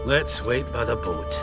Let's wait by the boat.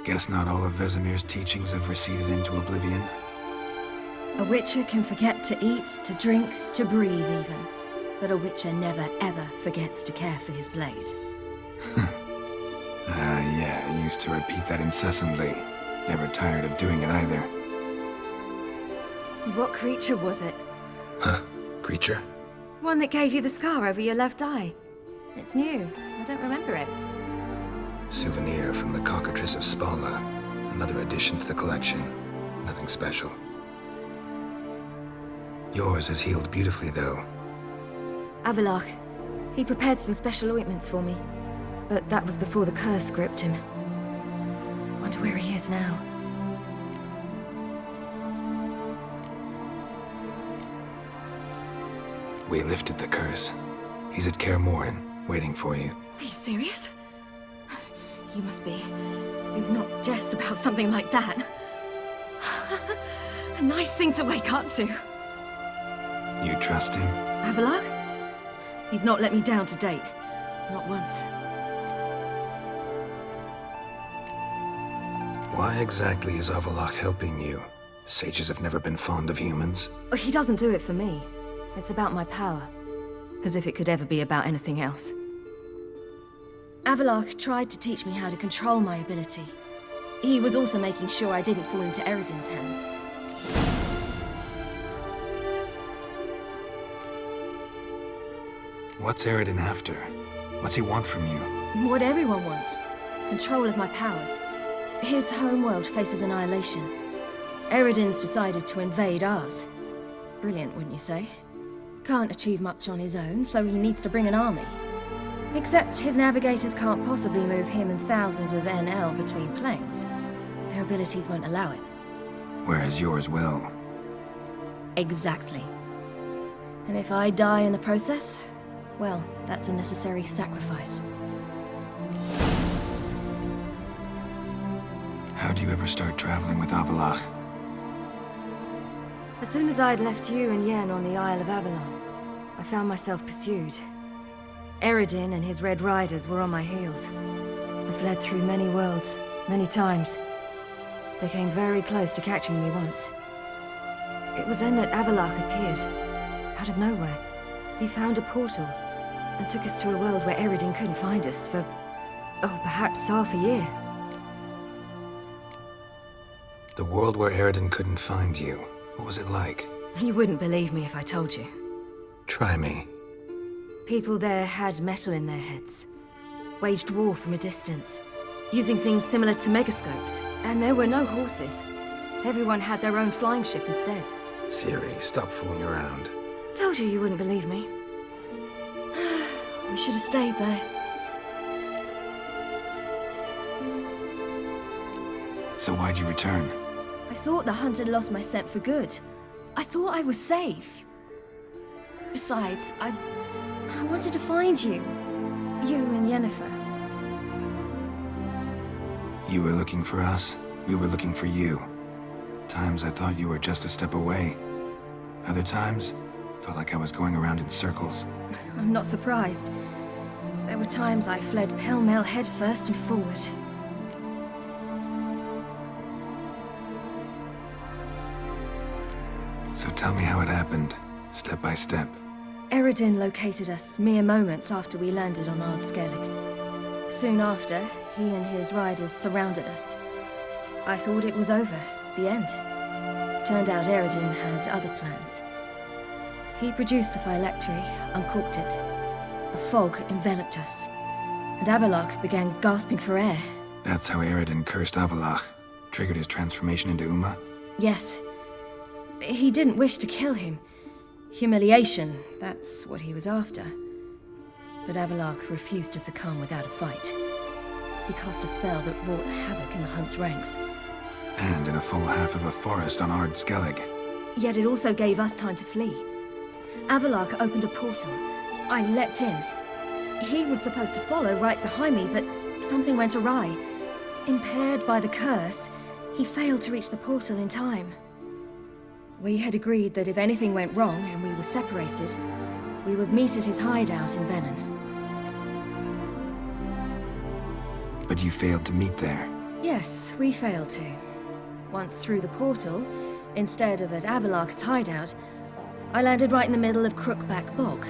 Guess not all of Vesemir's teachings have receded into oblivion. A Witcher can forget to eat, to drink, to breathe even. But a Witcher never ever forgets to care for his blade. Yeah, I used to repeat that incessantly. Never tired of doing it either. What creature was it? Huh? Creature? One that gave you the scar over your left eye. It's new. I don't remember it. Souvenir from the Cockatrice of Spala. Another addition to the collection. Nothing special. Yours has healed beautifully, though. Avalach. He prepared some special ointments for me. But that was before the curse gripped him. Wonder where he is now. We lifted the curse. He's at Kaer Morhen, waiting for you. Are you serious? You must be. You'd not jest about something like that. A nice thing to wake up to. You trust him? Avalach? He's not let me down to date. Not once. Why exactly is Avalach helping you? Sages have never been fond of humans. He doesn't do it for me. It's about my power. As if it could ever be about anything else. Avalach tried to teach me how to control my ability. He was also making sure I didn't fall into Eredin's hands. What's Eredin after? What's he want from you? What everyone wants. Control of my powers. His homeworld faces annihilation. Eredin's decided to invade ours. Brilliant, wouldn't you say? Can't achieve much on his own, so he needs to bring an army. Except his navigators can't possibly move him and thousands of NL between planes. Their abilities won't allow it. Whereas yours will. Exactly. And if I die in the process, Well, that's a necessary sacrifice. How'd you ever start traveling with Avalach? As soon as I'd left you and Yen on the Isle of Avalon, I found myself pursued. Eredin and his Red Riders were on my heels. I fled through many worlds, many times. They came very close to catching me once. It was then that Avalach appeared, out of nowhere. He found a portal, and took us to a world where Eredin couldn't find us for, perhaps half a year. The world where Eredin couldn't find you. What was it like? You wouldn't believe me if I told you. Try me. People there had metal in their heads, waged war from a distance, using things similar to megascopes. And there were no horses. Everyone had their own flying ship instead. Ciri, stop fooling around. Told you you wouldn't believe me. We should have stayed there. So why'd you return? I thought the hunt had lost my scent for good. I thought I was safe. Besides, I wanted to find you. You and Yennefer. You were looking for us. We were looking for you. Times I thought you were just a step away. Other times, felt like I was going around in circles. I'm not surprised. There were times I fled pell-mell headfirst and forward. So tell me how it happened, step by step. Eredin located us mere moments after we landed on Ard Skellig. Soon after, he and his riders surrounded us. I thought it was over, the end. Turned out Eredin had other plans. He produced the phylactery, uncorked it. A fog enveloped us, and Avalach began gasping for air. That's how Eredin cursed Avalach, triggered his transformation into Uma? Yes. He didn't wish to kill him. Humiliation, that's what he was after. But Avalach refused to succumb without a fight. He cast a spell that wrought havoc in the Hunt's ranks. And in a full half of a forest on Ard Skellig. Yet it also gave us time to flee. Avalach opened a portal. I leapt in. He was supposed to follow right behind me, but something went awry. Impaired by the curse, he failed to reach the portal in time. We had agreed that if anything went wrong and we were separated, we would meet at his hideout in Velen. But you failed to meet there. Yes, we failed to. Once through the portal, instead of at Avalach's hideout, I landed right in the middle of Crookback Bog.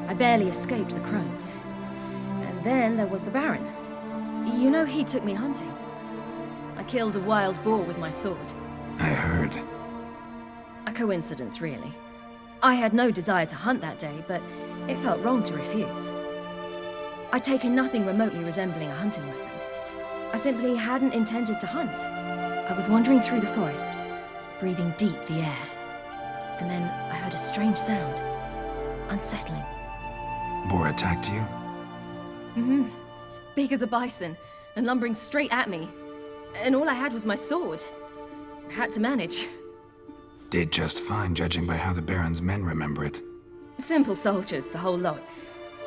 I barely escaped the crones. And then there was the Baron. You know, he took me hunting. I killed a wild boar with my sword. I heard. A coincidence, really. I had no desire to hunt that day, but it felt wrong to refuse. I'd taken nothing remotely resembling a hunting weapon. I simply hadn't intended to hunt. I was wandering through the forest, breathing deep the air. And then I heard a strange sound. Unsettling. Boar attacked you? Mm-hmm. Big as a bison, and lumbering straight at me. And all I had was my sword. Had to manage. Did just fine, judging by how the Baron's men remember it. Simple soldiers, the whole lot.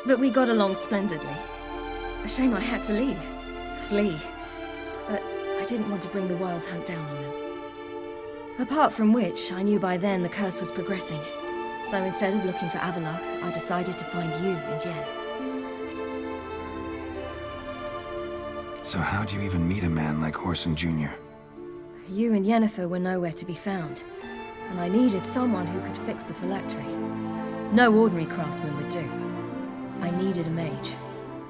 But we got along splendidly. A shame I had to leave. Flee. But I didn't want to bring the Wild Hunt down on them. Apart from which, I knew by then the curse was progressing. So instead of looking for Avalach, I decided to find you and Yen. So how'd you even meet a man like Horson Jr.? You and Yennefer were nowhere to be found, and I needed someone who could fix the phylactery. No ordinary craftsman would do. I needed a mage,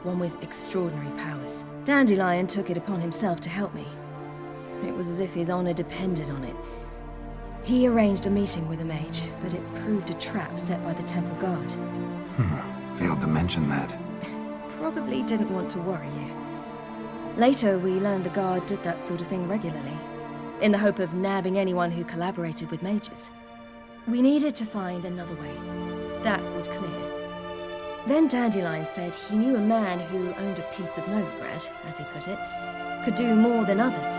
one with extraordinary powers. Dandelion took it upon himself to help me. It was as if his honor depended on it. He arranged a meeting with a mage, but it proved a trap set by the Temple Guard. Failed to mention that. Probably didn't want to worry you. Later, we learned the Guard did that sort of thing regularly, in the hope of nabbing anyone who collaborated with mages. We needed to find another way. That was clear. Then Dandelion said he knew a man who owned a piece of Novigrad, as he put it, could do more than others.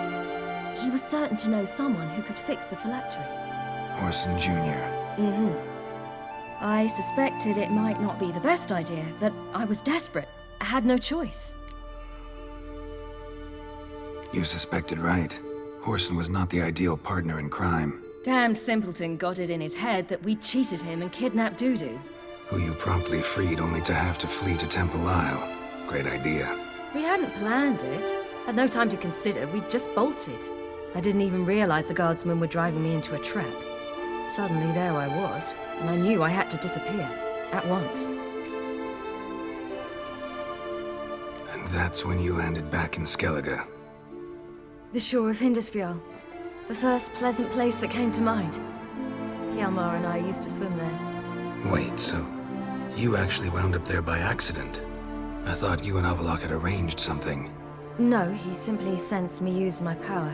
He was certain to know someone who could fix the phylactery. Horson Jr. Mm-hmm. I suspected it might not be the best idea, but I was desperate. I had no choice. You suspected right. Whoreson was not the ideal partner in crime. Damned simpleton got it in his head that we cheated him and kidnapped Dudu. Who you promptly freed only to have to flee to Temple Isle. Great idea. We hadn't planned it. Had no time to consider, we just bolted. I didn't even realize the guardsmen were driving me into a trap. Suddenly there I was, and I knew I had to disappear. At once. And that's when you landed back in Skellige. The shore of Hindisfjall. The first pleasant place that came to mind. Hjalmar and I used to swim there. Wait, so you actually wound up there by accident? I thought you and Avalok had arranged something. No, he simply sensed me use my power.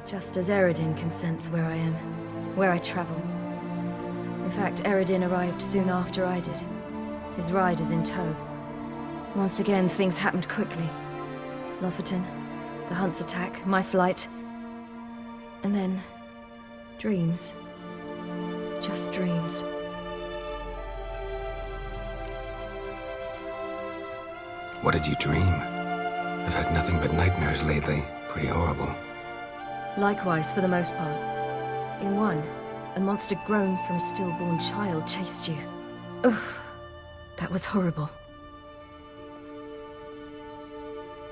Just as Eredin can sense where I am, where I travel. In fact, Eredin arrived soon after I did. His riders in tow. Once again, things happened quickly. Lofoten, the Hunt's attack, my flight. And then, dreams. Just dreams. What did you dream? I've had nothing but nightmares lately. Pretty horrible. Likewise, for the most part. In one, a monster grown from a stillborn child chased you. Ugh, that was horrible.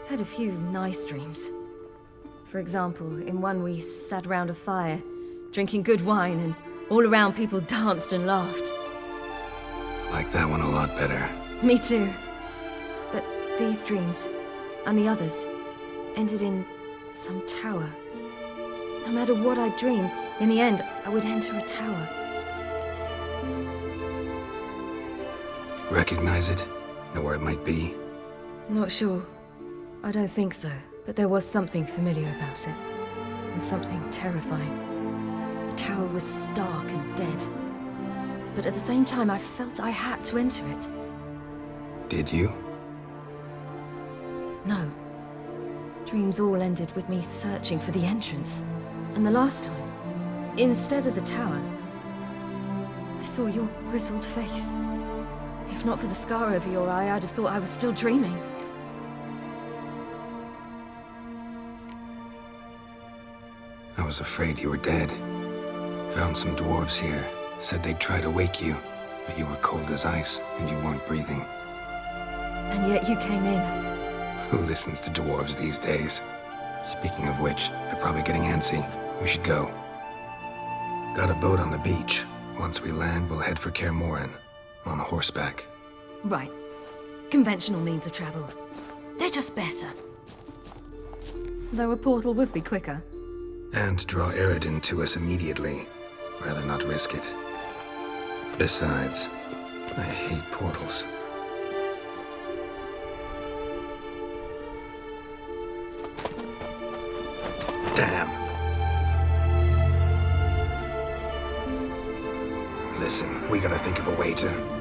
Had a few nice dreams. For example, in one we sat around a fire, drinking good wine, and all around people danced and laughed. Like that one a lot better. Me too. But these dreams, and the others, ended in some tower. No matter what I dream, in the end, I would enter a tower. Recognize it? Know where it might be? Not sure. I don't think so, but there was something familiar about it. And something terrifying. The tower was stark and dead. But at the same time, I felt I had to enter it. Did you? No. Dreams all ended with me searching for the entrance. And the last time, instead of the tower, I saw your grizzled face. If not for the scar over your eye, I'd have thought I was still dreaming. I was afraid you were dead. Found some dwarves here. Said they'd try to wake you, but you were cold as ice and you weren't breathing. And yet you came in. Who listens to dwarves these days? Speaking of which, they're probably getting antsy. We should go. Got a boat on the beach. Once we land, we'll head for Kaer Morhen. On horseback. Right. Conventional means of travel. They're just better. Though a portal would be quicker. And draw Eredin to us immediately. Rather not risk it. Besides, I hate portals. Damn. Listen, we gotta think of a way to...